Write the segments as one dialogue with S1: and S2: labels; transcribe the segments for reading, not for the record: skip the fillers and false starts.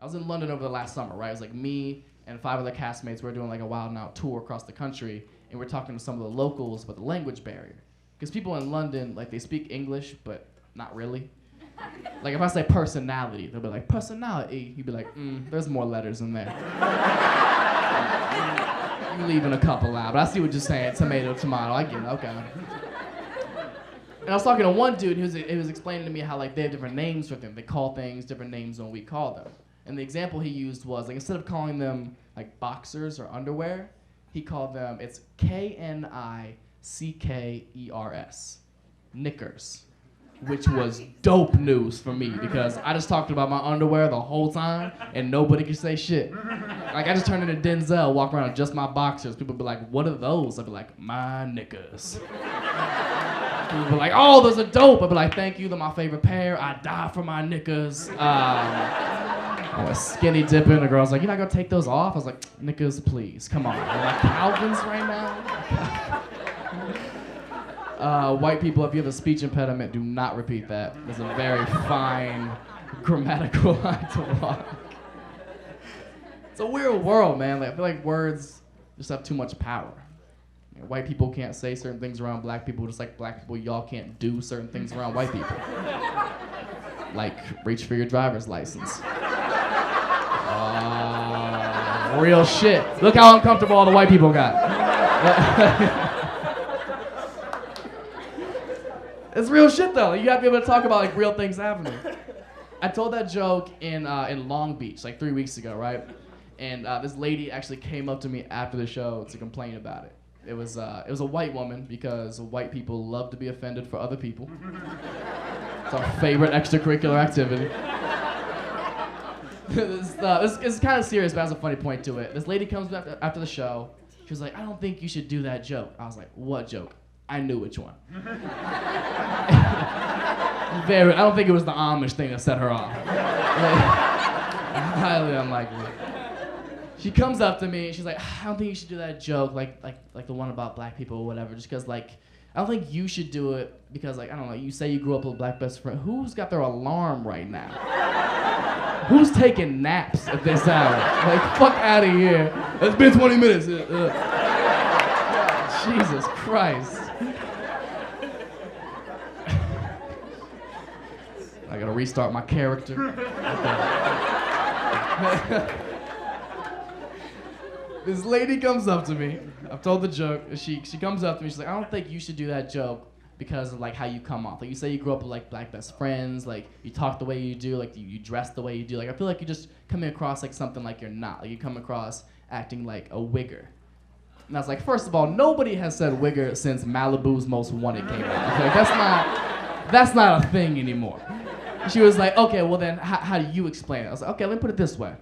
S1: I was in London over the last summer, right? It was like me and 5 other castmates. We were doing like a Wild 'N Out tour across the country, and we're talking to some of the locals about the language barrier. Because people in London, like, they speak English, but not really. Like, if I say personality, they'll be like, personality. You'd be like, there's more letters in there. You're leaving a couple out, but I see what you're saying. Tomato, tomato, I get it, okay. And I was talking to one dude, he was explaining to me how, like, they have different names for things. They call things different names than we call them. And the example he used was, like, instead of calling them, like, boxers or underwear, he called them, it's Knickers, knickers, which was dope news for me because I just talked about my underwear the whole time and nobody could say shit. Like, I just turned into Denzel, walk around in just my boxers. People be like, what are those? I'd be like, my knickers. People be like, oh, those are dope. I'd be like, thank you, they're my favorite pair. I die for my knickers. I was skinny dipping. The girl's like, you're not gonna take those off? I was like, knickers, please, come on. You're like Calvins right now? White people, if you have a speech impediment, do not repeat that. It's a very fine grammatical line to walk. It's a weird world, man. Like, I feel like words just have too much power. You know, white people can't say certain things around black people, just like black people, y'all can't do certain things around white people. Like, reach for your driver's license. Real shit. Look how uncomfortable all the white people got. It's real shit though. You gotta be able to talk about like real things happening. I told that joke in Long Beach like 3 weeks ago, right? And this lady actually came up to me after the show to complain about it. It was a white woman because white people love to be offended for other people. It's our favorite extracurricular activity. It's kind of serious, but it has a funny point to it. This lady comes after the show. She was like, I don't think you should do that joke. I was like, what joke? I knew which one. I don't think it was the Amish thing that set her off. Like, highly unlikely. She comes up to me and she's like, I don't think you should do that joke, like the one about black people or whatever, just because like, I don't think you should do it because like, I don't know, you say you grew up with a black best friend. Who's got their alarm right now? Who's taking naps at this hour? Like, fuck out of here. It's been 20 minutes. Jesus Christ. I gotta restart my character. Okay. This lady comes up to me. I've told the joke. She comes up to me. She's like, I don't think you should do that joke because of like how you come off. Like you say you grew up with like black best friends. Like you talk the way you do. Like you dress the way you do. Like I feel like you're just coming across like something like you're not. Like you come across acting like a wigger. And I was like, first of all, nobody has said wigger since Malibu's Most Wanted came out. Okay, that's not a thing anymore. She was like, okay, well then how do you explain it? I was like, okay, let me put it this way.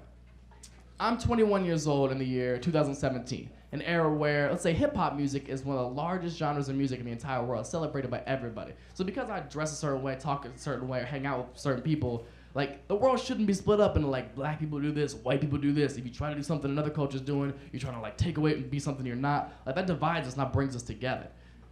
S1: I'm 21 years old in the year 2017, an era where, let's say, hip-hop music is one of the largest genres of music in the entire world, celebrated by everybody. So because I dress a certain way, talk a certain way, or hang out with certain people, like, the world shouldn't be split up into, like, black people do this, white people do this. If you try to do something another culture's doing, you're trying to, like, take away and be something you're not. Like, that divides us, not brings us together.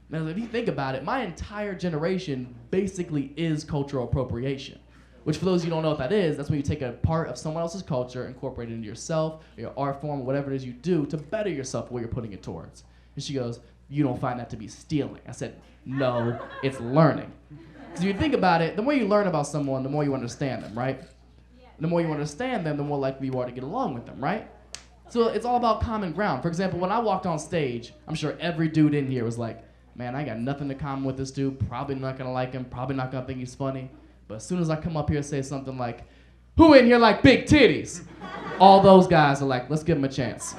S1: Now, if you think about it, my entire generation basically is cultural appropriation. Which, for those of you who don't know what that is, that's when you take a part of someone else's culture, incorporate it into yourself, or your art form, or whatever it is you do to better yourself what you're putting it towards. And she goes, you don't find that to be stealing. I said, no, it's learning. Because if you think about it, the more you learn about someone, the more you understand them, right? Yeah. The more you understand them, the more likely you are to get along with them, right? So it's all about common ground. For example, when I walked on stage, I'm sure every dude in here was like, man, I got nothing in common with this dude, probably not gonna like him, probably not gonna think he's funny. But as soon as I come up here and say something like, who in here like big titties? All those guys are like, let's give him a chance.